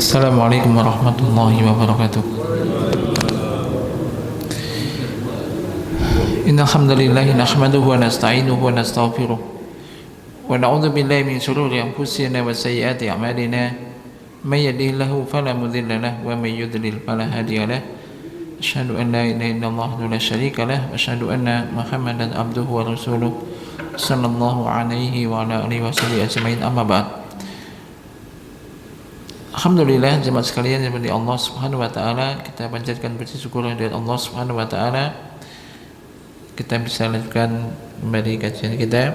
Assalamualaikum warahmatullahi wabarakatuh. Innal hamdalillah nahmaduhu wa nasta'inuhu wa nastaghfiruh wa na'udzu billahi min shururi anfusina wa sayyiati a'malina may yahdihillahu fala mudilla lahu wa may yudlil fala hadiya lahu asyhadu an la ilaha illallah wa la syarika lahu wa asyhadu anna muhammadan abduhu wa rasuluh sallallahu alaihi wa ala alihi wasallam ajmain amma ba'd. Alhamdulillah jemaat sekalian yang dimuliakan Allah Subhanahu wa taala, kita panjatkan puji syukur dari Allah Subhanahu wa taala. Kita bisa lanjutkan kembali kajian kita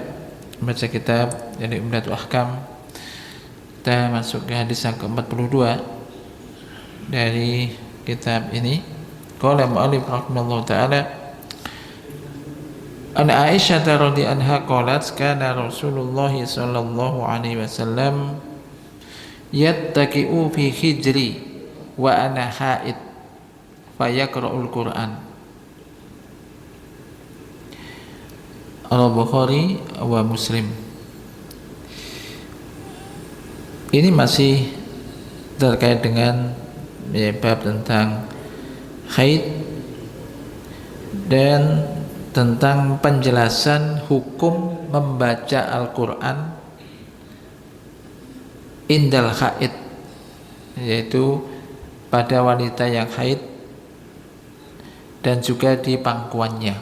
membaca kitab dari Umdatul Ahkam. Kita masuk ke hadis yang ke-42 dari kitab ini. Qala mu'allif rahimahullah taala An Aisyah radhiyallahu anha qalat kana Rasulullah sallallahu alaihi wasallam yattaqi'u fi hijri wa ana haid fayaqra'ul Qur'an. Al-Bukhari wa Muslim. Ini masih terkait dengan bab tentang haid dan tentang penjelasan hukum membaca Al-Quran indal haid, yaitu pada wanita yang haid dan juga di pangkuannya.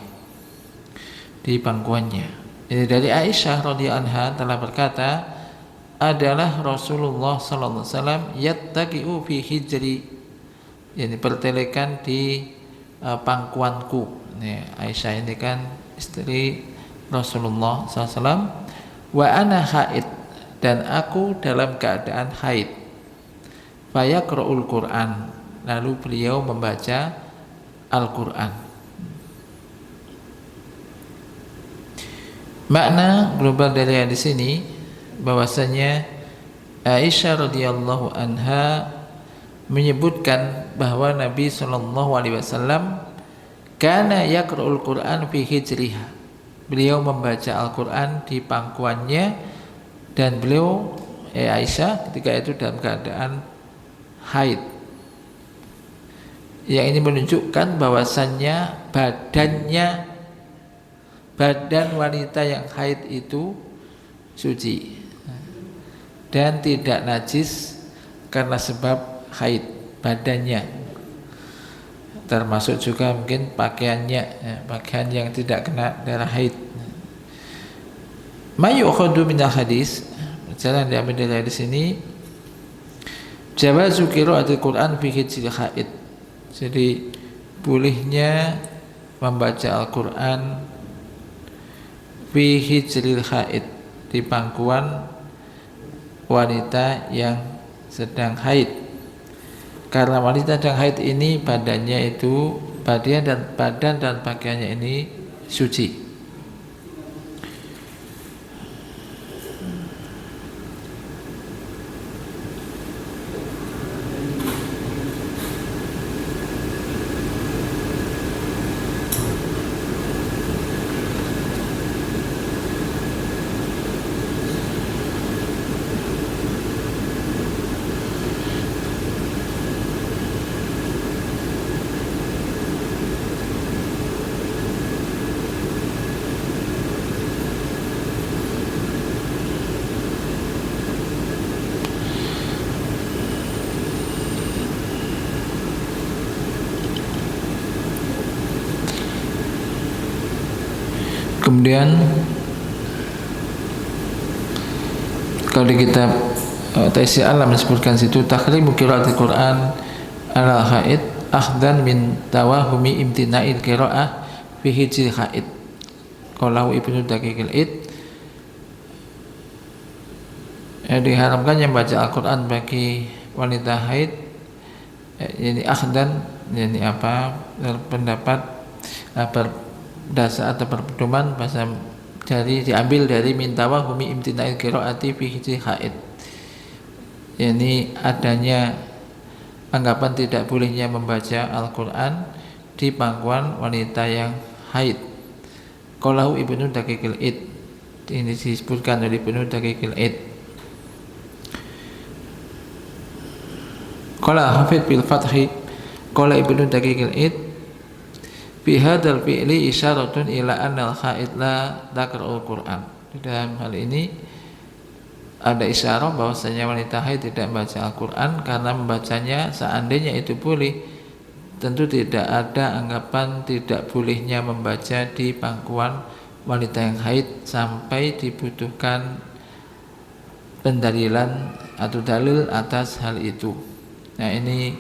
Ini dari Aisyah radhiyallahu anha telah berkata, adalah Rasulullah sallallahu alaihi wasallam yattaqi'u fi hijri, yani bertelekan di pangkuanku. Aisyah ini kan istri Rasulullah sallallahu alaihi wasallam. Wa ana haid, dan aku dalam keadaan haid. Fayaqra'ul Qur'an, lalu beliau membaca Al-Qur'an. Makna global dari hadis ini bahwasanya Aisyah radhiyallahu anha menyebutkan bahwa Nabi sallallahu alaihi wasallam kana yaqra'ul Qur'an fi hijriha. Beliau membaca Al-Qur'an di pangkuannya, dan beliau Aisyah ketika itu dalam keadaan haid. Yang ini menunjukkan bahwasannya badan wanita yang haid itu suci dan tidak najis karena sebab haid badannya, termasuk juga mungkin pakaiannya, pakaian yang tidak kena darah haid. Ma yu'khadhu minal hadis, jalan diambil dari hadis ini, jawazu qira'atil Qur'an fi hijril haid. Jadi bolehnya membaca Al-Qur'an fi hijril haid, di pangkuan wanita yang sedang haid. Karena wanita sedang haid ini badannya itu badan dan pakaiannya ini suci. Kemudian kalau di kitab Taisir Alam disebutkan situ takhrimu qiraatil Qur'an ala haid akhdan min tawahumi imtina'il qiraah fi hijril haid. Qalahu Ibnu Daqiqil Id, diharamkannya membaca Al-Qur'an bagi wanita haid, ini akhdan, ini apa, pendapat berdasar atau berpedoman bahasa dari diambil dari mintawa humi imtina'il qiraati fi hijri haid, yakni adanya anggapan tidak bolehnya membaca Al-Qur'an di pangkuan wanita yang haid. Qalahu Ibnu Daqiqil Id, ini disebutkan oleh Ibnu Daqiqil Id. Qala Hafidz bil Fathi qala Ibnu Daqiq al-Id fi hadzal fi'li isyaratun ila anna al-haid la taqra'ul Qur'an. Di dalam hal ini ada isyarat bahwasanya wanita haid tidak membaca Al-Qur'an, karena membacanya seandainya itu boleh, tentu tidak ada anggapan tidak bolehnya membaca di pangkuan wanita yang haid sampai dibutuhkan pendalilan atau dalil atas hal itu. Nah, ini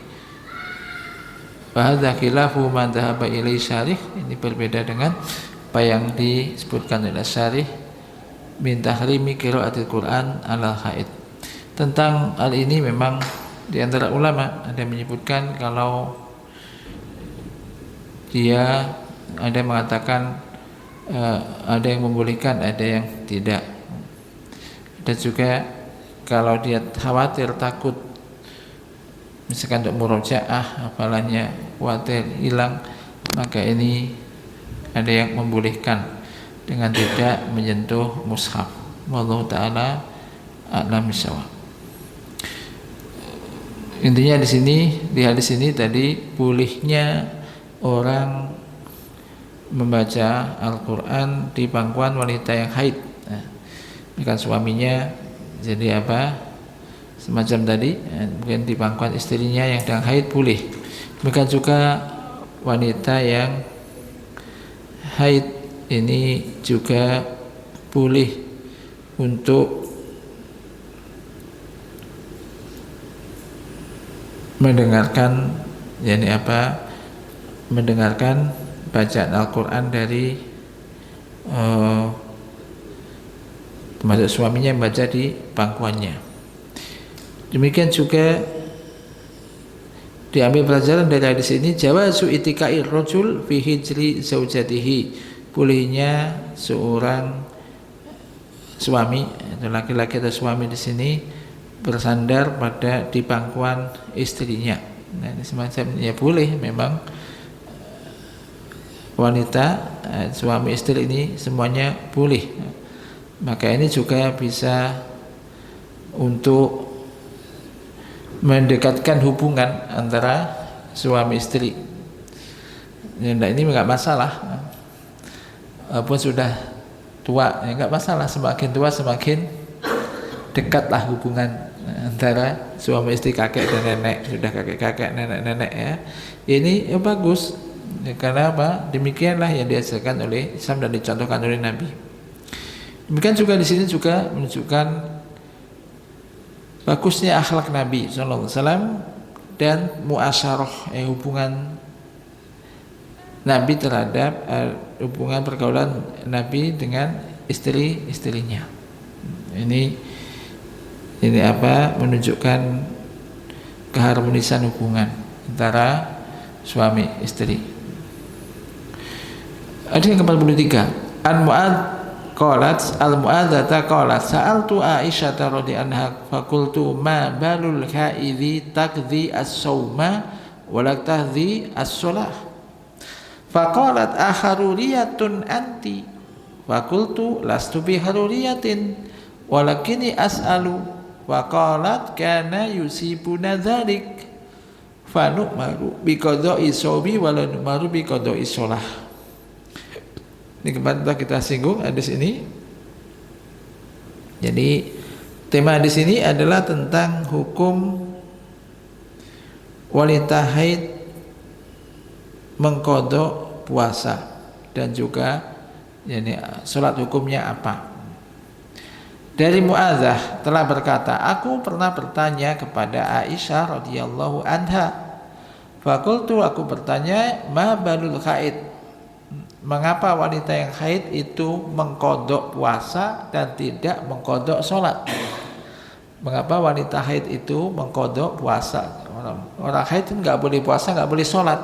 bahadza khilafu man dhahaba ilaihi syarih, ini berbeda dengan apa yang disebutkan oleh syarih min tahrimi qiraatil Quran alal haid. Tentang hal ini memang di antara ulama ada yang menyebutkan kalau dia ada yang mengatakan ada yang membolehkan, ada yang tidak. Dan juga kalau dia khawatir takut misalkan untuk murojaah hafalannya khawatir hilang, maka ini ada yang membolehkan dengan tidak menyentuh mushaf. Wallahu taala a'lam bishawab. Intinya di sini, di hadis ini tadi bolehnya orang membaca Al-Qur'an di pangkuan wanita yang haid. Nah, bukan suaminya, jadi apa? Semacam tadi, mungkin di pangkuan istrinya yang sedang haid boleh. Bukan juga wanita yang haid ini juga boleh untuk mendengarkan, yakni apa? Mendengarkan bacaan Al-Qur'an dari termasuk suaminya yang baca di pangkuannya. Demikian juga diambil pelajaran dari hadis ini jawazu itika'i rajul fi hijri zaujatihi, bolehnya seorang suami atau laki-laki atau suami di sini bersandar pada di pangkuan istrinya. Nah, ini semacam ya boleh memang wanita suami istri ini semuanya boleh. Maka ini juga bisa untuk mendekatkan hubungan antara suami istri. Ya, ini enggak masalah. Walaupun sudah tua, ya enggak masalah, semakin tua semakin dekatlah hubungan antara suami istri, kakek dan nenek, sudah kakek-kakek, nenek-nenek ya. Ini ya bagus. Ya, karena apa? Demikianlah yang diajarkan oleh Islam dan dicontohkan oleh Nabi. Demikian juga di sini juga menunjukkan bagusnya akhlak Nabi sallallahu alaihi wasallam dan muasyarah, hubungan Nabi terhadap hubungan pergaulan Nabi dengan istri-istrinya. Ini apa? Menunjukkan keharmonisan hubungan antara suami istri. Ada yang ke-43. An-Mu'ad qalat al-Mu'adzata qalat sa'altu Aisyah radhiyallahu anha faqultu ma balul haidhi taqdi as-sawma wa la tahdhi as-shalah. Faqalat aharuriyatun anti faqultu lastu biharuriyatin walakini as'alu faqalat kana yusibuna dzalik fanu'maru biqada'i sawmi wa la nu'maru biqada'i shalah. Ini kemarin telah kita singgung hadis ini. Jadi tema hadis ini adalah tentang hukum wanita haid mengqadha puasa dan juga yani salat hukumnya apa. Dari Mu'adzah telah berkata, aku pernah bertanya kepada Aisyah radhiyallahu anha. Fakultu, aku bertanya, ma balul haid, mengapa wanita yang haid itu mengqadha puasa dan tidak mengqadha salat? Mengapa wanita haid itu mengqadha puasa? Orang haid itu nggak boleh puasa, nggak boleh salat.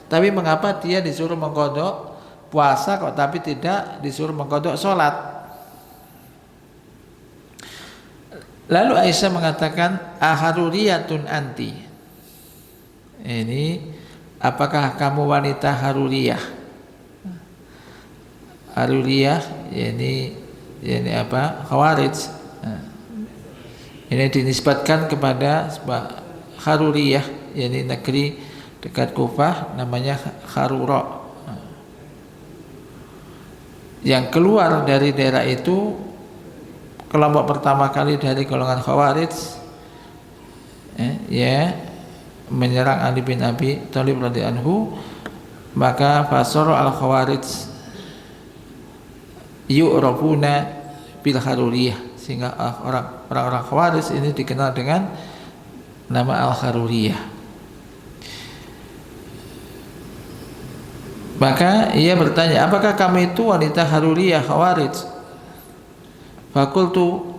Tapi mengapa dia disuruh mengqadha puasa kok tapi tidak disuruh mengqadha salat? Lalu Aisyah mengatakan, aharuriyatun anti. Ini apakah kamu wanita haruriyah? Haruriyah ini apa? Khawarij. Ini dinisbatkan kepada Haruriyah, yakni negeri dekat Kufah namanya Harura. Yang keluar dari daerah itu kelompok pertama kali dari golongan Khawarij, ya, menyerang Ali bin Abi Thalib radhiyallahu anhu. Maka fasara al Khawarij yu'rafuna bil Haruriyah, sehingga orang-orang Khawarij ini dikenal dengan nama Al-Haruriyah. Maka ia bertanya, apakah kamu itu wanita Haruriyah Khawarij? Fakultu,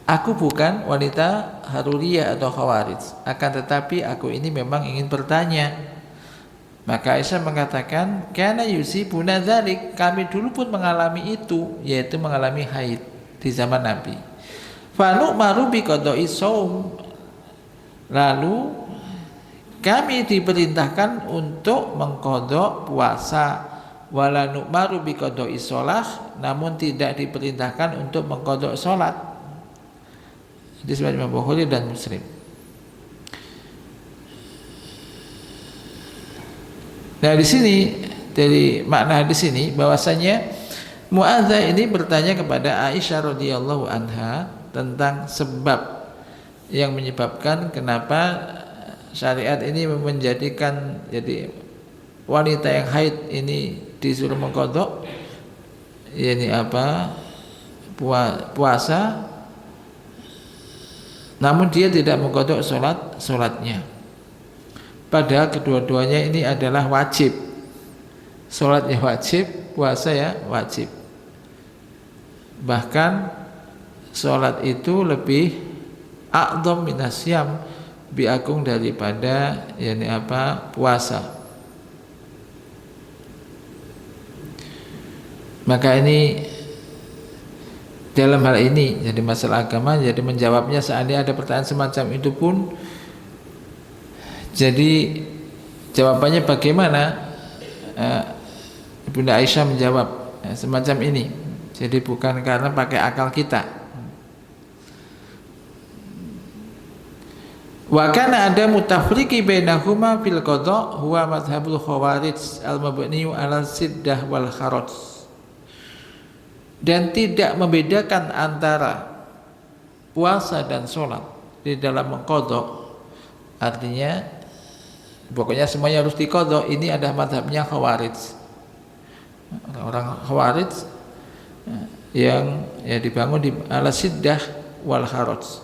aku bukan wanita Haruriyah atau Khawarij, akan tetapi aku ini memang ingin bertanya. Maka Aisyah mengatakan, kana yusibuna dzalik, kami dulu pun mengalami itu, yaitu mengalami haid di zaman Nabi. Fa nu'maru bi qada'i shaum, lalu kami diperintahkan untuk mengqadha puasa. Wala nu'maru bi qada'i shalah, namun tidak diperintahkan untuk mengqadha salat. Hadis riwayat Imam Bukhari dan Muslim. Nah, di sini dari makna hadis ini bahwasanya Mu'adzah ini bertanya kepada Aisyah radhiyallahu anha tentang sebab yang menyebabkan kenapa syariat ini menjadikan jadi wanita yang haid ini disuruh mengqadha, yakni apa, puasa, namun dia tidak mengqadha salatnya. Padahal kedua-duanya ini adalah wajib. Salatnya wajib, puasa ya wajib. Bahkan salat itu lebih a'dham minas syiyam, lebih agung daripada yakni apa, puasa. Maka ini dalam hal ini jadi masalah agama, jadi menjawabnya seandainya ada pertanyaan semacam itu pun, jadi jawabannya bagaimana? Ibunda Aisyah menjawab semacam ini. Jadi bukan karena pakai akal kita. Wa kana ada mutafriqi bainahuma fil qada huwa madhhabul Khawarij al-mabniyu 'ala siddah wal kharaj. Dan tidak membedakan antara puasa dan sholat di dalam mengqadha, artinya pokoknya semuanya harus diqadha. Ini adalah mazhabnya Khawarij. Orang Khawarij yang ya dibangun di ala siddah wal kharaj.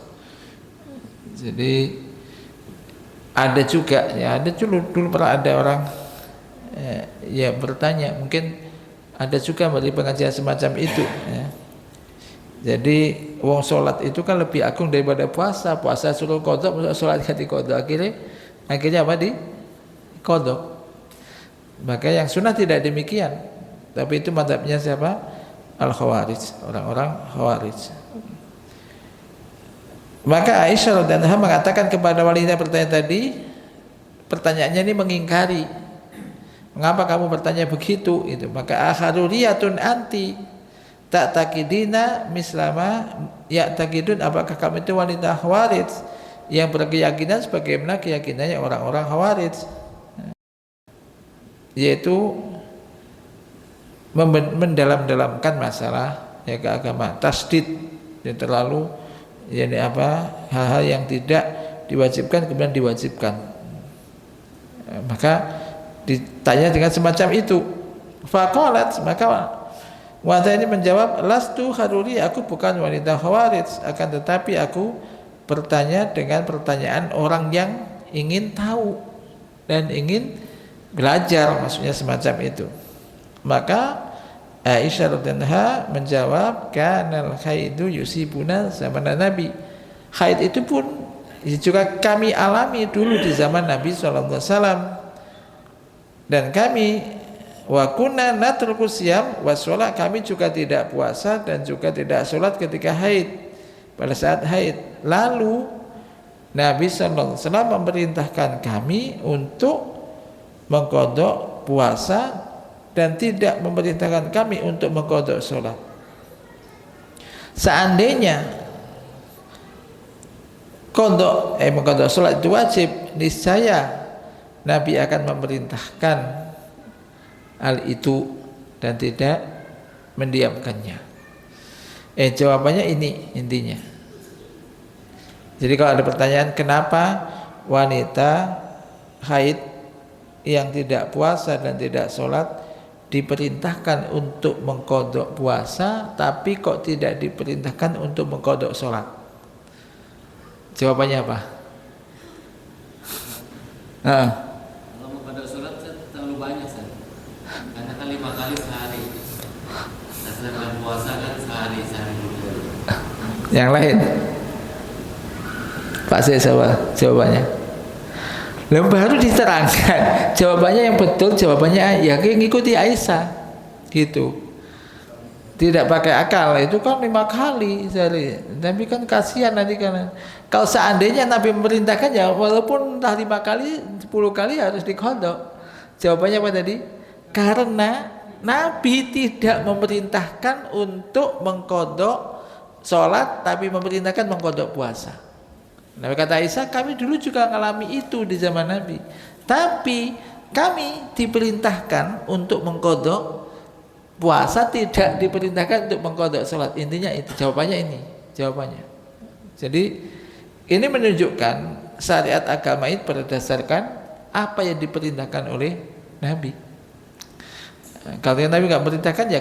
Jadi ada juga ya, ada dulu pernah ada orang ya bertanya, mungkin ada juga dari pengajian semacam itu ya. Jadi wong sholat itu kan lebih agung daripada puasa. Puasa suruh qadha, sholat ganti qadha. Akhirnya apa, di qadha. Maka yang sunnah tidak demikian. Tapi itu mazhabnya siapa? Al-Khawarij, orang-orang Khawarij. Maka Aisyah radhiyallahu anha mengatakan kepada wanita bertanya tadi, pertanyaannya ini mengingkari. Mengapa kamu bertanya begitu? Itu. Maka akharuriyatun anti tak takidina mislama ya takidun, apakah kamu itu wanita Khawarij yang berkeyakinan sebagaimana keyakinannya orang-orang Khawarij, yaitu mendalam-dalamkan masalah ya keagamaan, tasdid, yang terlalu yani apa, hal-hal yang tidak diwajibkan kemudian diwajibkan. Maka ditanya dengan semacam itu. Faqalat, maka wanita ini menjawab, lastu haruri, aku bukan wanita Khawarij, akan tetapi aku bertanya dengan pertanyaan orang yang ingin tahu dan ingin belajar, maksudnya semacam itu. Maka Aisyah radhiyallahu anha menjawab, kanal khaidu yusibuna zaman Nabi. Haid itu pun juga kami alami dulu di zaman Nabi SAW. Dan kami wa kunna natruku siyam wa sholat, kami juga tidak puasa dan juga tidak sholat ketika haid, pada saat haid. Lalu Nabi SAW memerintahkan kami untuk mengqadha puasa dan tidak memerintahkan kami untuk mengqadha sholat. Seandainya mengqadha salat itu wajib, niscaya Nabi akan memerintahkan hal itu dan tidak mendiamkannya. Jawabannya ini intinya. Jadi kalau ada pertanyaan kenapa wanita haid yang tidak puasa dan tidak sholat diperintahkan untuk mengqadha puasa tapi kok tidak diperintahkan untuk mengqadha sholat? Jawabannya apa? Kalau mengqadha sholat terlalu banyak karena kan 5 kali sehari. Nah, sedangkan puasa kan sehari juga. Yang lain? Pak saya jawabannya. Lalu baru diterangkan jawabannya yang betul, jawabannya ya ngikuti Aisyah gitu. Tidak pakai akal, itu kan 5 kali sehari. Tapi kan kasihan nanti kan. Kalau seandainya Nabi memerintahkan ya walaupun entah 5 kali, 10 kali harus diqadha. Jawabannya apa tadi? Karena Nabi tidak memerintahkan untuk mengqadha sholat, tapi memerintahkan mengqadha puasa. Nabi kata Aisyah, kami dulu juga mengalami itu di zaman Nabi. Tapi kami diperintahkan untuk mengqadha puasa, tidak diperintahkan untuk mengqadha sholat. Intinya itu, jawabannya ini. Jawabannya. Jadi ini menunjukkan syariat agama itu berdasarkan apa yang diperintahkan oleh Nabi. Kalau Nabi nggak memerintahkan ya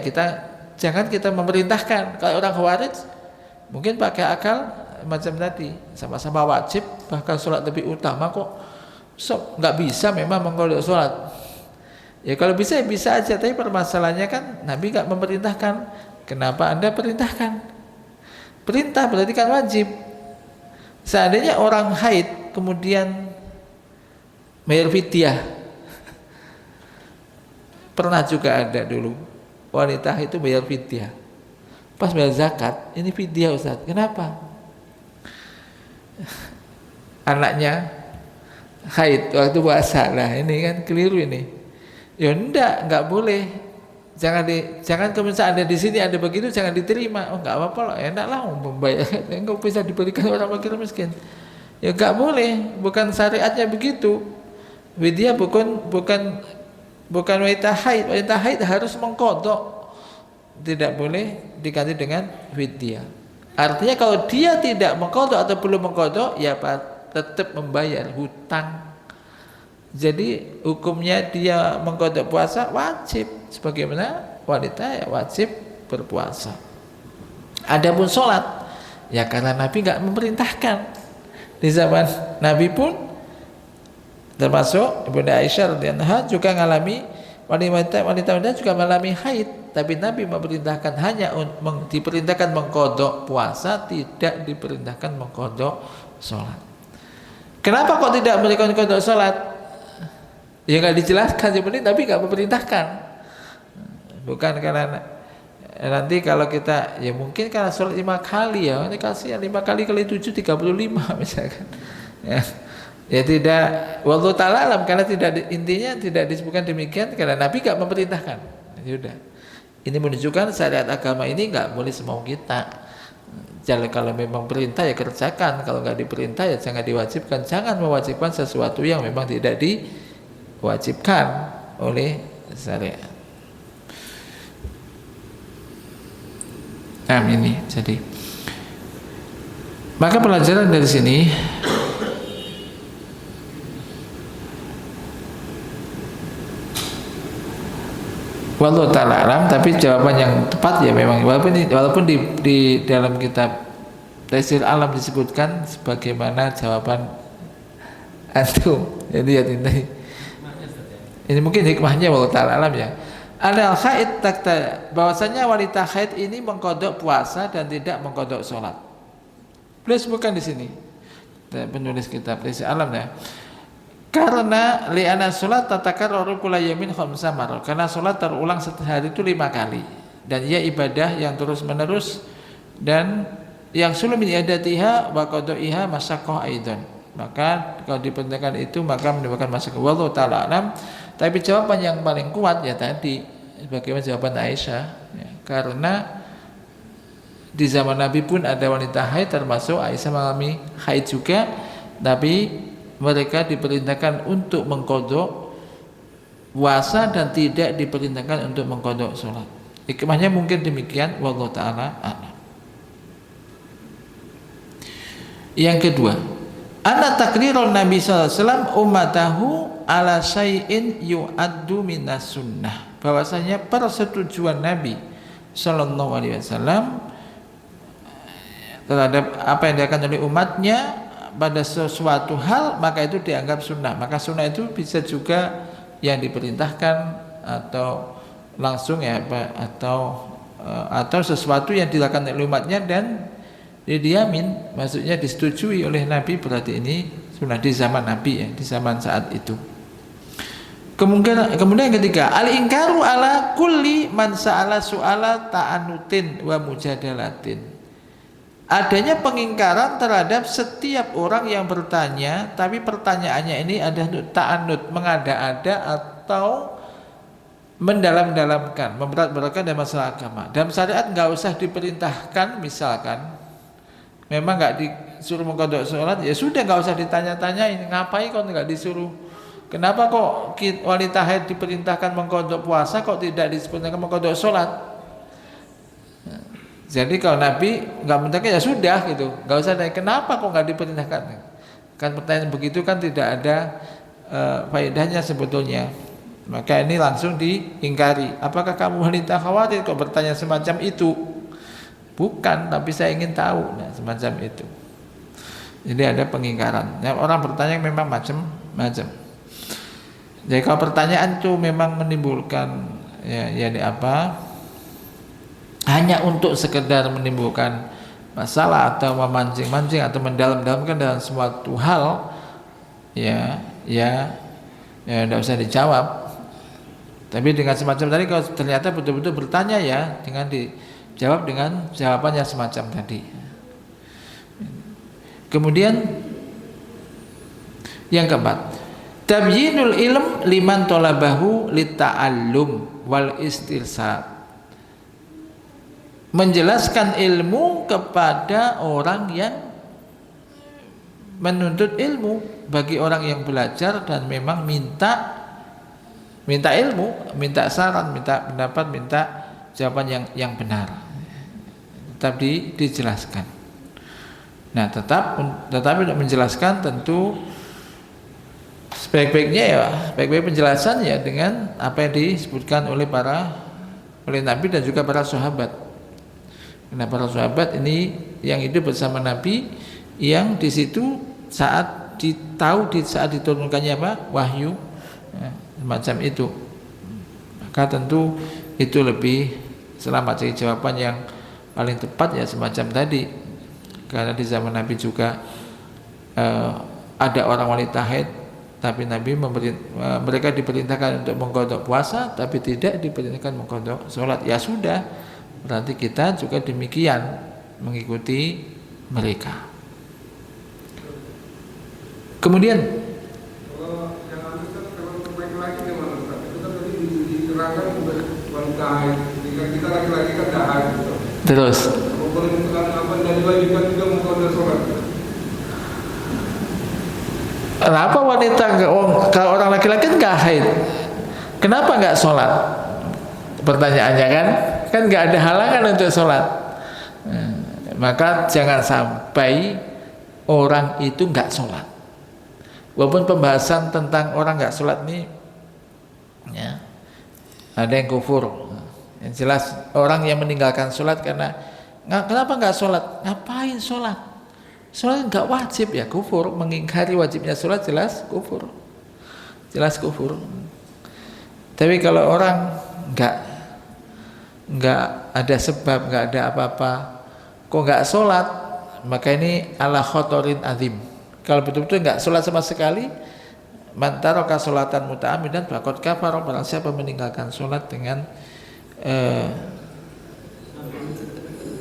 jangan kita memerintahkan. Kalau orang Khawarij mungkin pakai akal macam tadi, sama-sama wajib bahkan sholat lebih utama kok nggak bisa memang mengqadha sholat. Ya kalau bisa ya bisa aja, tapi permasalahannya kan Nabi nggak memerintahkan. Kenapa Anda perintahkan? Perintah berarti kan wajib. Seandainya orang haid kemudian bayar fidyah, pernah juga ada dulu wanita itu bayar fidyah, pas bayar zakat ini fidyah Ustaz. Kenapa? Anaknya haid waktu puasa. Lah ini kan keliru ini. Ya enggak boleh. Jangan kalau misalnya ada di sini ada begitu jangan diterima. Oh enggak apa-apa lah, enak lah membayar. Enggak bisa diberikan orang fakir miskin. Ya enggak boleh, bukan syariatnya begitu. Widya bukan wanita haid. Wanita haid harus mengqadha. Tidak boleh diganti dengan widya. Artinya kalau dia tidak mengqadha atau belum mengqadha ya tetap membayar hutang. Jadi hukumnya dia mengqadha puasa wajib, sebagaimana wanita ya wajib berpuasa. Adapun sholat ya karena Nabi nggak memerintahkan. Di zaman Nabi pun termasuk Ibunda Aisyah radhiyallahu anha juga mengalami wanita juga mengalami haid, tapi Nabi memerintahkan diperintahkan mengqadha puasa, tidak diperintahkan mengqadha sholat. Kenapa kok tidak melakukan qadha sholat? Ya nggak dijelaskan, yang penting Nabi nggak memerintahkan. Bukan karena nanti kalau kita ya mungkin karena sholat 5 kali ya, ini kasihan 5 kali 7 35 misalkan. Ya tidak, wallahu ta'ala alam, karena intinya tidak disebutkan demikian karena Nabi nggak memerintahkan. Ya udah. Ini menunjukkan syariat agama ini nggak boleh semau kita. Jadi kalau memang perintah ya kerjakan, kalau nggak diperintah ya jangan diwajibkan. Jangan mewajibkan sesuatu yang memang tidak diwajibkan oleh syariat. Nah ini jadi. Maka pelajaran dari sini wallahu ta'ala alam, tapi jawaban yang tepat ya memang walaupun di dalam kitab Taisir Alam disebutkan sebagaimana jawaban antum. Jadi ya ini mungkin hikmahnya wallahu ta'ala alam ya. Al haid bahwasanya wanita haid ini mengqadha puasa dan tidak mengqadha sholat. Beliau sebutkan di sini penulis kitab Taisir Alam ya. Karena li'ana sholat tatakarraru kulla yamin khamsa marrah. Karena sholat terulang sehari itu 5 kali. Dan ia ibadah yang terus menerus dan yang sulit min iadatiha wa qada'iha masyaqqah aidan. Maka kalau diperintahkan itu maka menimbulkan masyaqqah. Wallahu ta'ala alam. Tapi jawaban yang paling kuat ya tadi bagaimana jawaban Aisyah ya, karena Di zaman Nabi pun ada wanita haid, termasuk Aisyah mengalami haid juga, tapi mereka diperintahkan untuk mengqadha puasa dan tidak diperintahkan untuk mengqadha salat. Hikmahnya mungkin demikian, wallahu taala a'lam. Yang kedua, anna takrirun Nabi sallallahu alaihi wasallam ummatahu ala syai'in yu'addu minas sunnah. Bahwasanya persetujuan Nabi sallallahu alaihi wasallam terhadap apa yang dilakukan oleh umatnya pada sesuatu hal, maka itu dianggap sunnah. Maka sunnah itu bisa juga yang diperintahkan atau langsung ya, atau sesuatu yang dilakukan oleh umatnya dan didiamin, maksudnya disetujui oleh Nabi, berarti ini sunnah di zaman Nabi ya, di zaman saat itu. Kemudian yang ketiga, al-ingkaru ala kulli man sa'ala su'ala ta'anutin wa mujadalatin. Adanya pengingkaran terhadap setiap orang yang bertanya, tapi pertanyaannya ini ada ta'anut, mengada-ada atau mendalam-dalamkan, memberat-beratkan dalam masalah agama. Dalam syariat nggak usah diperintahkan, misalkan memang nggak disuruh mengqadha sholat, ya sudah nggak usah ditanya-tanyain, ngapain kok nggak disuruh? Kenapa kok wanita haid diperintahkan mengqadha puasa, kok tidak diperintahkan mengqadha sholat? Jadi kalau Nabi nggak mintakan ya sudah gitu, nggak usah tanya kenapa kok nggak diperintahkan. Kan pertanyaan begitu kan tidak ada faedahnya sebetulnya. Maka ini langsung diingkari. Apakah kamu wanita khawatir kok bertanya semacam itu? Bukan, tapi saya ingin tahu. Nah, semacam itu. Jadi ada pengingkaran. Nah, orang bertanya memang macam-macam. Jadi kalau pertanyaan itu memang menimbulkan hanya untuk sekedar menimbulkan masalah atau memancing-mancing atau mendalam-dalamkan dalam suatu hal, ya tidak usah dijawab. Tapi dengan semacam tadi, kalau ternyata betul-betul bertanya ya, dengan dijawab dengan jawaban yang semacam tadi. Kemudian yang keempat, tabyinul ilm liman talabahu lita'allum wal istilsad. Menjelaskan ilmu kepada orang yang menuntut ilmu, bagi orang yang belajar dan memang minta ilmu, minta saran, minta pendapat, minta jawaban yang benar. Tetap dijelaskan. Nah, tetapi untuk menjelaskan tentu sebaik-baiknya ya, baik-baik penjelasan ya dengan apa yang disebutkan oleh Nabi dan juga para sahabat. Karena para sahabat ini yang hidup bersama Nabi, yang di situ saat diturunkannya wahyu, semacam itu, maka tentu itu lebih selamat. Jadi jawaban yang paling tepat ya semacam tadi, karena di zaman Nabi juga ada orang wanita haid, tapi Nabi mereka diperintahkan untuk mengqadha puasa, tapi tidak diperintahkan mengqadha sholat. Ya sudah, berarti kita juga demikian mengikuti mereka. Kemudian kita laki-laki kan dahan gitu. Terus kenapa wanita kalau orang laki-laki nggak haid, kenapa nggak sholat? Pertanyaannya kan nggak ada halangan untuk sholat. Maka jangan sampai orang itu nggak sholat. Walaupun pembahasan tentang orang nggak sholat ini ya, ada yang kufur. Yang jelas orang yang meninggalkan sholat karena kenapa nggak sholat? Ngapain sholat? Sholat nggak wajib ya, kufur. Mengingkari wajibnya sholat jelas kufur. Tapi kalau orang nggak ada sebab, nggak ada apa-apa, kok nggak sholat, maka ini ala khotorin azim. Kalau betul-betul nggak sholat sama sekali, man taraka sholatan muta'ammidan faqad kafara, barang siapa meninggalkan sholat dengan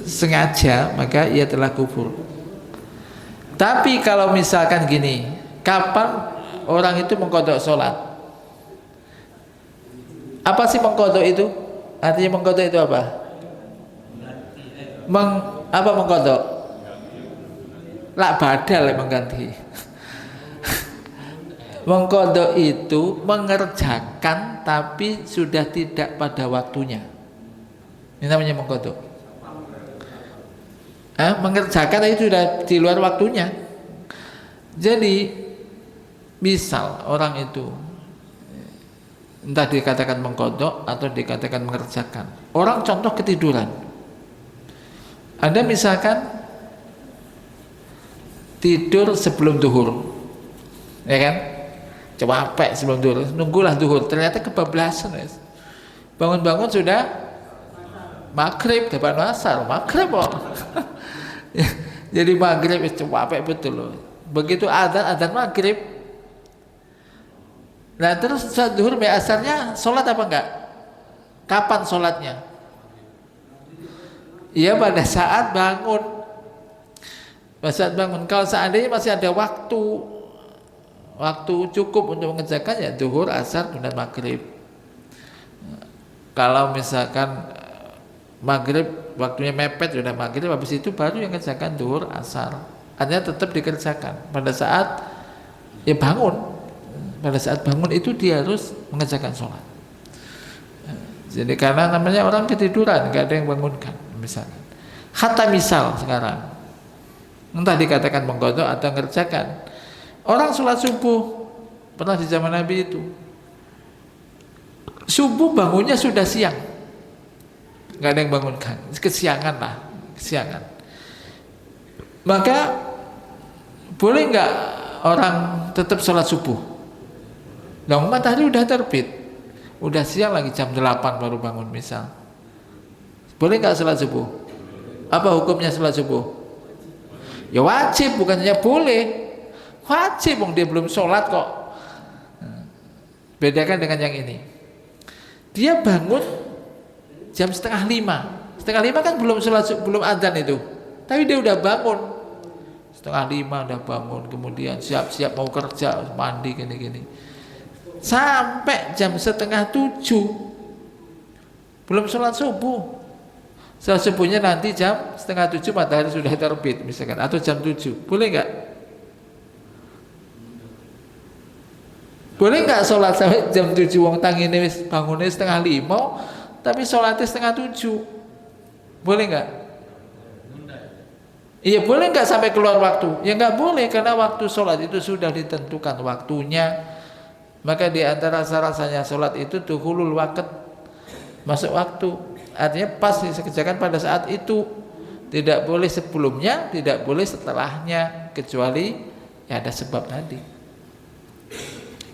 sengaja, maka ia telah kufur. Tapi kalau misalkan gini, kapan orang itu mengqadha sholat? Apa sih mengqadha itu? Artinya mengqadha itu apa? Mengkodok? Lak badal yang mengganti. Mengkodok itu mengerjakan tapi sudah tidak pada waktunya. Ini namanya mengkodok. Mengerjakan itu sudah di luar waktunya. Jadi misal orang itu entah dikatakan mengkodok atau dikatakan mengerjakan. Orang contoh ketiduran. Anda misalkan tidur sebelum duhur, ya kan? Capek sebelum duhur, nunggulah duhur. Ternyata kebablasan, bangun-bangun sudah maghrib, depan asar, maghrib loh. Jadi maghrib capek betul loh. Begitu adzan maghrib. Nah terus saat duhur asarnya sholat apa enggak? Kapan sholatnya? Iya pada saat bangun. Pada saat bangun. Kalau seandainya masih ada waktu cukup untuk mengerjakan ya duhur, asar, kemudian maghrib. Kalau misalkan maghrib waktunya mepet sudah maghrib, habis itu baru yang kerjakan duhur, asar. Artinya tetap dikerjakan pada saat ya bangun. Pada saat bangun itu dia harus mengerjakan sholat. Jadi karena namanya orang ketiduran, nggak ada yang bangunkan misalkan. Hatta misal sekarang, entah dikatakan mengkodok atau mengerjakan. Orang sholat subuh pernah di zaman Nabi itu. Subuh bangunnya sudah siang, nggak ada yang bangunkan, kesiangan lah, kesiangan. Maka boleh nggak orang tetap sholat subuh? Nah, matahari udah terbit, udah siang lagi jam 8 baru bangun misal. Boleh nggak sholat subuh? Apa hukumnya sholat subuh? Ya wajib, bukannya boleh. Wajib, dia belum sholat kok. Bedakan dengan yang ini. Dia bangun jam 4:30. 4:30 kan belum sholat, belum adzan itu. Tapi dia udah bangun. 4:30 udah bangun, kemudian siap-siap mau kerja, mandi gini-gini. Sampai jam 6:30 belum sholat subuh. Sholat subuhnya nanti jam 6:30 matahari sudah terbit misalkan, atau jam 7. Boleh nggak? Boleh nggak sholat sampai jam 7? Wong tangine wis bangunnya 4:30 tapi sholatnya 6:30. Boleh nggak? Iya, boleh nggak sampai keluar waktu? Ya nggak boleh, karena waktu sholat itu sudah ditentukan waktunya. Maka di antara rasanya sholat itu dukhulul waqt, masuk waktu. Artinya pas dikerjakan pada saat itu. Tidak boleh sebelumnya, tidak boleh setelahnya, kecuali ya ada sebab tadi.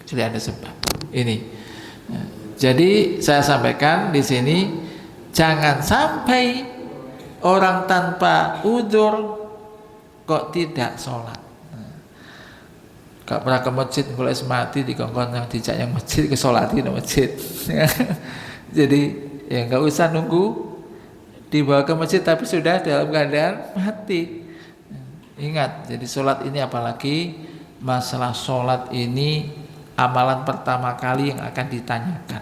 Kecuali ada sebab. Ini. Jadi saya sampaikan di sini, jangan sampai orang tanpa udzur kok tidak sholat. Gak pernah ke masjid, mulai semati di kongkong yang dijak yang masjid, ke sholati di masjid. Jadi ya nggak usah nunggu dibawa ke masjid tapi sudah dalam keadaan mati. Ingat, jadi sholat ini, apalagi masalah sholat ini amalan pertama kali yang akan ditanyakan.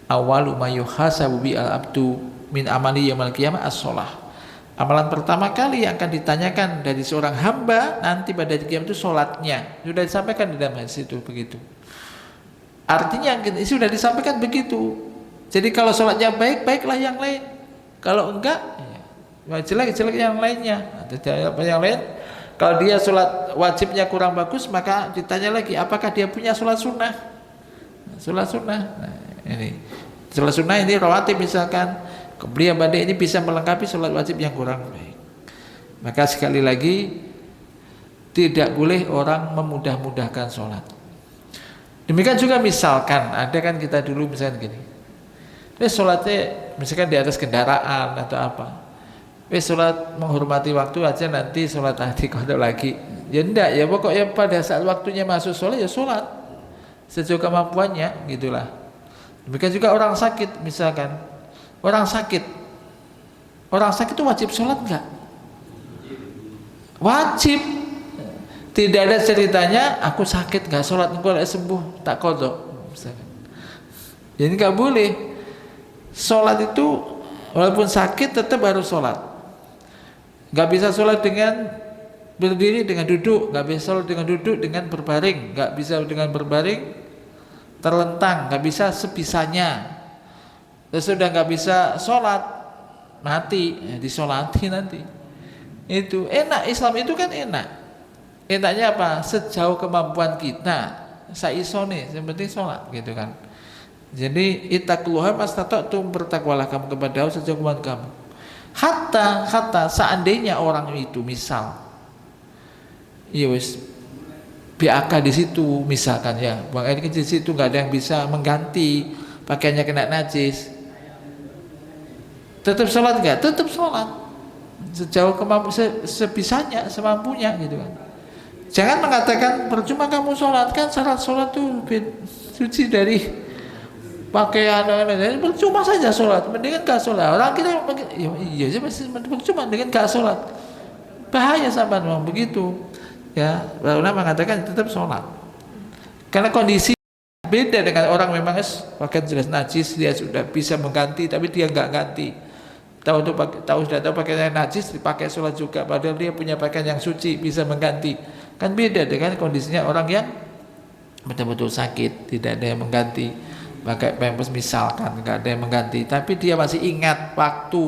Awalu ma yuhasabu bi al-abdu min amali yaumil qiyamah as-sholah. Amalan pertama kali yang akan ditanyakan dari seorang hamba nanti pada hari kiamat itu sholatnya. Sudah disampaikan di dalam hadis itu begitu. Artinya sudah disampaikan begitu. Jadi kalau sholatnya baik, baiklah yang lain. Kalau enggak, ya jelek yang lainnya. Atau yang lain, kalau dia sholat wajibnya kurang bagus, maka ditanya lagi, apakah dia punya sholat sunnah? Sholat sunnah. Nah, ini sholat sunnah ini rawatib misalkan. Kemudian badai ini bisa melengkapi sholat wajib yang kurang baik. Maka sekali lagi, tidak boleh orang memudah-mudahkan sholat. Demikian juga misalkan, ada kan kita dulu misalkan gini, sholatnya misalkan di atas kendaraan atau apa, sholat menghormati waktu aja, nanti sholat tadi kodok lagi. Ya enggak, ya pokoknya pada saat waktunya masuk sholat, ya sholat sejauh kemampuannya, gitulah. Demikian juga orang sakit misalkan. Orang sakit itu wajib sholat enggak? Wajib. Tidak ada ceritanya aku sakit enggak sholat, engkau sembuh tak kodok. Jadi enggak boleh. Sholat itu walaupun sakit tetap harus sholat. Nggak bisa sholat dengan berdiri, dengan duduk. Nggak bisa sholat dengan duduk, dengan berbaring. Nggak bisa dengan berbaring terlentang. Nggak bisa sebisanya. Terus sudah nggak bisa sholat, mati, disolati nanti. Itu enak, Islam itu kan enak. Enaknya apa? Sejauh kemampuan kita, saisone, yang penting sholat, gitu kan. Jadi ittaqullaha mastata'tum, bertakwalah kamu kepada Allah sejauh kemampuan kamu. Hatta seandainya orang itu misal, ya wis, BAK di situ misalkan ya, buang air kecil di situ, nggak ada yang bisa mengganti, pakaiannya kena najis, tetap sholat nggak? Tetap sholat sejauh kemampuan, sebisanya, semampunya, gitu kan. Jangan mengatakan percuma kamu sholat, kan syarat sholat tuh suci dari pakaian, percuma saja sholat, mendingan gak sholat. Orang kita iya sih masih percuma, mendingan gak sholat. Bahaya sahabat memang begitu. Ya, ulama mengatakan tetap sholat. Karena kondisi beda dengan orang memang pakaian jelas najis, dia sudah bisa mengganti, tapi dia nggak ganti. Sudah tahu pakaian najis dipakai sholat juga, padahal dia punya pakaian yang suci, bisa mengganti. Kan beda dengan kondisinya orang yang betul-betul sakit, tidak ada yang mengganti, pakai pampers misalkan, nggak ada yang mengganti, tapi dia masih ingat waktu,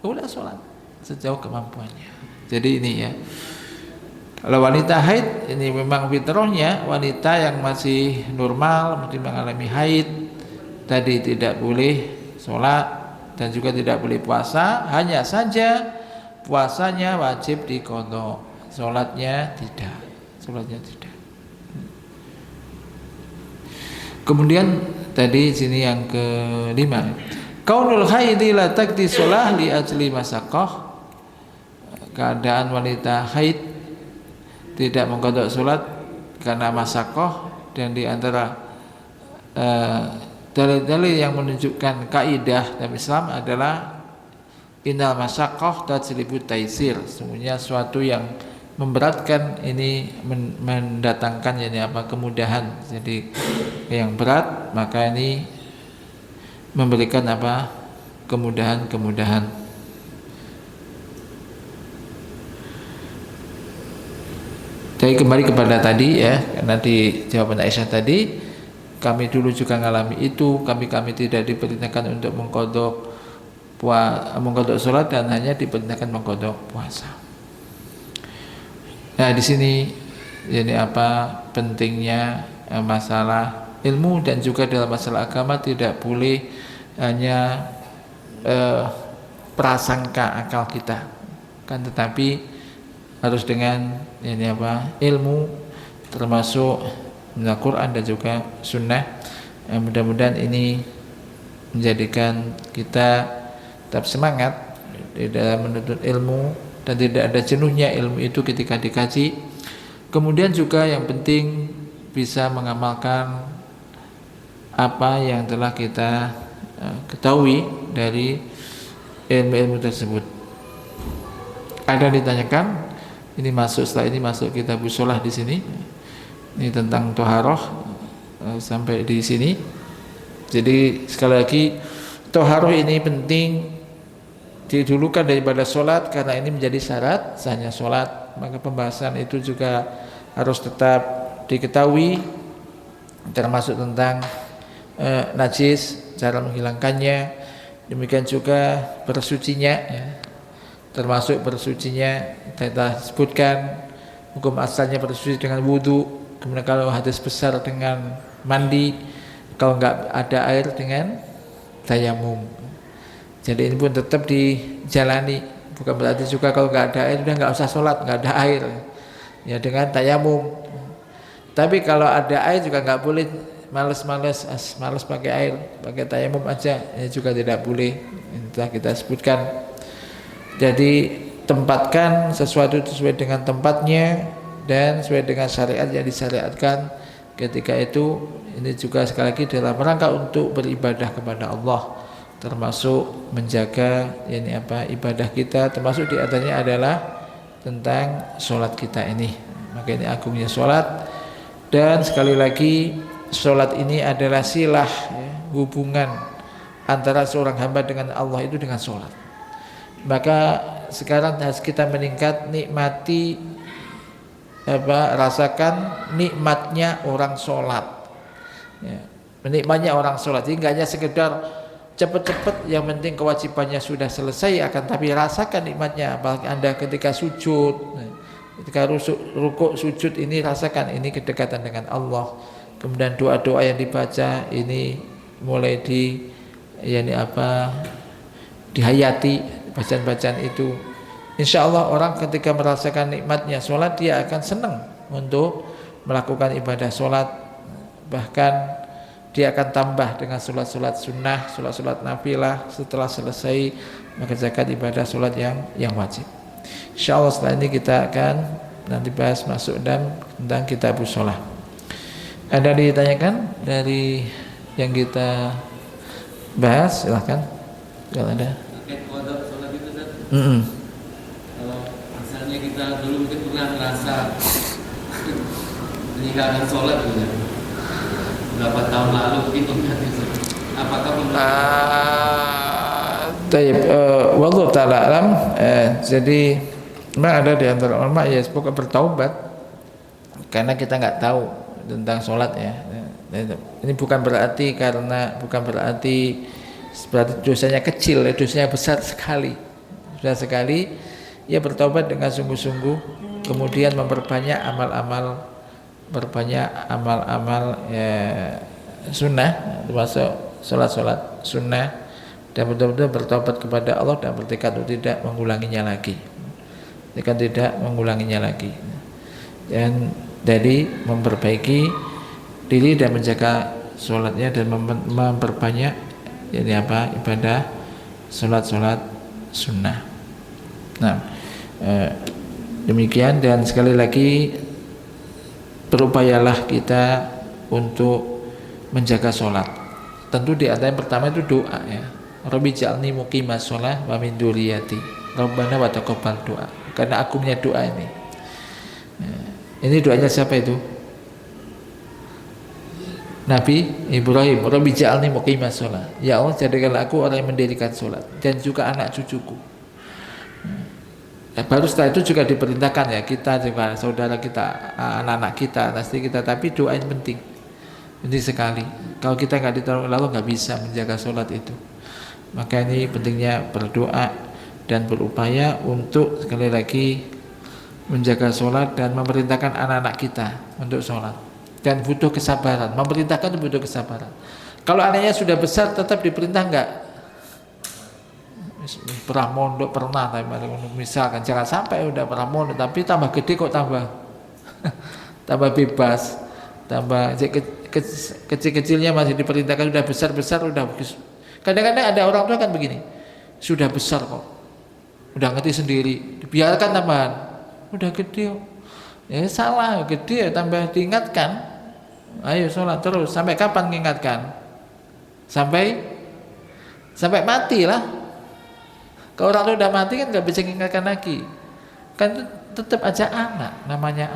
udah sholat sejauh kemampuannya. Jadi ini ya, kalau wanita haid ini memang fitrahnya, wanita yang masih normal, masih mengalami haid tadi tidak boleh sholat dan juga tidak boleh puasa. Hanya saja puasanya wajib diqadha, sholatnya tidak. Kemudian tadi sini yang kelima, kaunul haidi la taqdi shalah li ajli masaqah, keadaan wanita haid tidak mengqadha salat karena masaqah. Dan di antara dalil-dalil yang menunjukkan kaidah dalam Islam adalah innal masaqah tajlibu taisir, semuanya suatu yang memberatkan ini mendatangkan kemudahan. Jadi yang berat maka ini memberikan kemudahan. Jadi kembali kepada tadi ya, karena di jawaban Aisyah tadi, kami dulu juga mengalami itu, kami tidak diperintahkan untuk mengqadha sholat dan hanya diperintahkan mengqadha puasa. Nah di sini jadi pentingnya masalah ilmu dan juga dalam masalah agama tidak boleh hanya prasangka akal kita, kan, tetapi harus dengan ilmu, termasuk Al-Quran dan juga Sunnah. Mudah-mudahan ini menjadikan kita tetap semangat di dalam menuntut ilmu dan tidak ada jenuhnya ilmu itu ketika dikaji. Kemudian juga yang penting bisa mengamalkan apa yang telah kita ketahui dari ilmu-ilmu tersebut. Ada yang ditanyakan, ini masuk, setelah ini masuk kitab shalah di sini. Ini tentang toharoh sampai di sini. Jadi sekali lagi, toharoh ini penting didulukan daripada sholat karena ini menjadi syarat sahnya sholat. Maka pembahasan itu juga harus tetap diketahui, termasuk tentang najis, cara menghilangkannya, demikian juga bersucinya ya. Termasuk bersucinya kita sebutkan hukum asalnya bersuci dengan wudu, kemudian kalau hadas besar dengan mandi, kalau enggak ada air dengan tayamum. Jadi ini pun tetap dijalani, bukan berarti juga kalau nggak ada air udah nggak usah sholat, nggak ada air ya, dengan tayamum. Tapi kalau ada air juga nggak boleh males pakai air, pakai tayamum aja ya juga tidak boleh. Ini telah kita sebutkan. Jadi tempatkan sesuatu sesuai dengan tempatnya dan sesuai dengan syariat yang disyariatkan ketika itu. Ini juga sekali lagi dalam rangka untuk beribadah kepada Allah, termasuk menjaga ibadah kita, termasuk di antaranya adalah tentang sholat kita ini. Maka ini agungnya sholat, dan sekali lagi sholat ini adalah silah hubungan antara seorang hamba dengan Allah itu dengan sholat. Maka sekarang harus kita meningkat nikmati rasakan nikmatnya orang sholat ya, menikmatnya orang sholat. Jadi nggak hanya sekedar cepat-cepat yang penting kewajibannya sudah selesai, akan tapi rasakan nikmatnya. Apalagi Anda ketika sujud, ketika rukuk sujud ini rasakan ini kedekatan dengan Allah. Kemudian doa-doa yang dibaca ini mulai dihayati bacaan-bacaan itu. Insya Allah orang ketika merasakan nikmatnya sholat, dia akan senang untuk melakukan ibadah sholat. Bahkan dia akan tambah dengan sholat-sholat sunnah, sholat-sholat nafilah setelah selesai mengerjakan ibadah sholat yang wajib. Insya Allah setelah ini kita akan nanti bahas masuk tentang kitabus sholat. Ada ditanyakan dari yang kita bahas, silahkan kalau ada. Terkait kodok sholat itu kan, kalau misalnya kita dulu mungkin pernah merasa meninggalkan sholat gitu, berapa tahun lalu gitu, apakah wallahu ta'ala alam. Jadi memang ada di antara ulama ya semoga bertaubat, karena kita nggak tahu tentang sholat ya. Ini bukan berarti dosanya kecil, dosanya besar sekali. Sudah sekali ia bertaubat dengan sungguh-sungguh, kemudian memperbanyak amal-amal sunnah, termasuk sholat sunnah, dan betul-betul bertobat kepada Allah dan bertekad untuk tidak mengulanginya lagi. Dan dari memperbaiki diri dan menjaga sholatnya dan memperbanyak ibadah sholat sunnah. Nah, demikian, dan sekali lagi berupayalah kita untuk menjaga sholat. Tentu di antara yang pertama itu doa ya. Rabbi ja'alni muqimas sholah wa min dzurriyyati Rabbana wa taqabbal doa. Karena agungnya doa ini. Ini doanya siapa itu? Nabi Ibrahim. Rabbi ja'alni muqimas sholah. Ya Allah, jadikanlah aku orang yang mendirikan sholat dan juga anak cucuku. Baru setelah itu juga diperintahkan ya, kita juga saudara kita, anak-anak kita, pasti kita, tapi doa yang penting sekali. Kalau kita nggak ditolong Allah, nggak bisa menjaga sholat itu. Maka ini pentingnya berdoa dan berupaya untuk sekali lagi menjaga sholat dan memerintahkan anak-anak kita untuk sholat. Dan butuh kesabaran, memerintahkan butuh kesabaran. Kalau anaknya sudah besar tetap diperintah nggak? Pernah mondok pernah, tapi misalkan jangan sampai udah pernah mondok tapi tambah gede kok tambah bebas, tambah kecil-kecilnya masih diperintahkan, udah besar udah bagus. Kadang-kadang ada orang tua kan begini, sudah besar kok, udah ngerti sendiri, biarkan tambahan, udah gede ya salah, gede tambah diingatkan, ayo sholat terus. Sampai kapan mengingatkan? Sampai mati lah. Kalau orang itu udah mati kan nggak bisa mengingatkan lagi, kan tetap aja namanya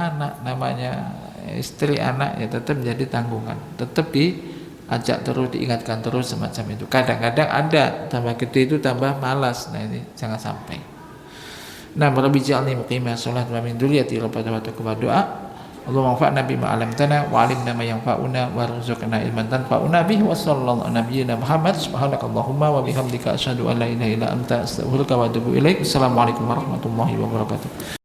istri anak ya tetap menjadi tanggungan, tetap diajak terus, diingatkan terus semacam itu. Kadang-kadang ada tambah gede itu tambah malas. Nah ini jangan sampai. Nah, Rabbi ja'alni muqimas sholat wa min dzurriyyati Rabbana wa taqabbal doa. Allahumma anfa'na bima 'allamtana wa 'allimna ma yanfa'una warzuqna ilman tanfa'una bihi wa sallallahu ala nabiyyina Muhammad. Subhanakallahumma wa bihamdika asyhadu an la ilaha illa anta astaghfiruka wa atubu ilaik. Assalamualaikum warahmatullahi wabarakatuh.